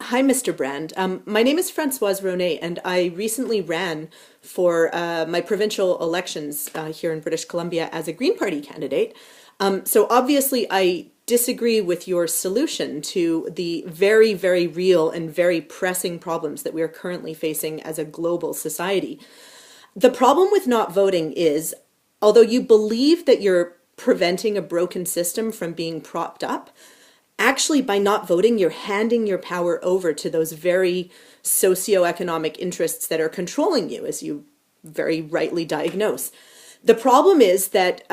Hi, Mr. Brand. My name is Francoise Ronet, and I recently ran for my provincial elections here in British Columbia as a Green Party candidate. So obviously, I disagree with your solution to the very, very real and very pressing problems that we are currently facing as a global society. The problem with not voting is, although you believe that you're preventing a broken system from being propped up, actually by not voting, you're handing your power over to those very socioeconomic interests that are controlling you, as you very rightly diagnose. The problem is that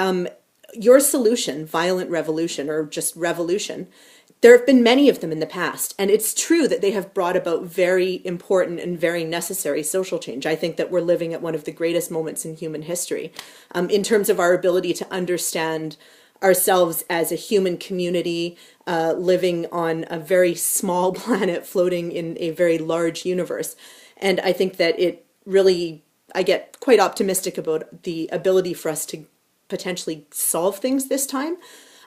your solution, violent revolution or just revolution, there have been many of them in the past, and it's true that they have brought about very important and very necessary social change. I think that we're living at one of the greatest moments in human history in terms of our ability to understand ourselves as a human community living on a very small planet floating in a very large universe. And I think that it really, I get quite optimistic about the ability for us to potentially solve things this time.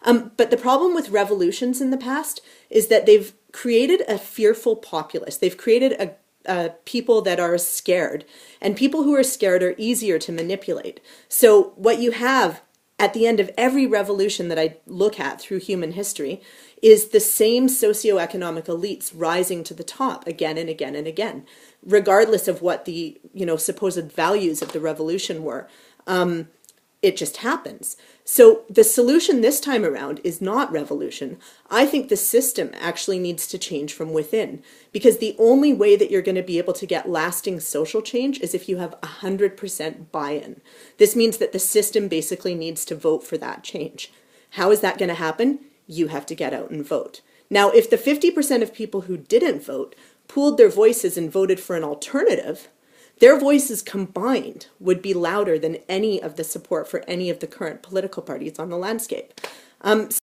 But the problem with revolutions in the past is that they've created a fearful populace. They've created a people that are scared, and people who are scared are easier to manipulate. So what you have at the end of every revolution that I look at through human history is the same socioeconomic elites rising to the top again and again and again, regardless of what the supposed values of the revolution were. It just happens. So the solution this time around is not revolution. I think the system actually needs to change from within, because the only way that you're going to be able to get lasting social change is if you have 100% buy-in. This means that the system basically needs to vote for that change. How is that going to happen? You have to get out and vote. Now, if the 50% of people who didn't vote pooled their voices and voted for an alternative, their voices combined would be louder than any of the support for any of the current political parties on the landscape.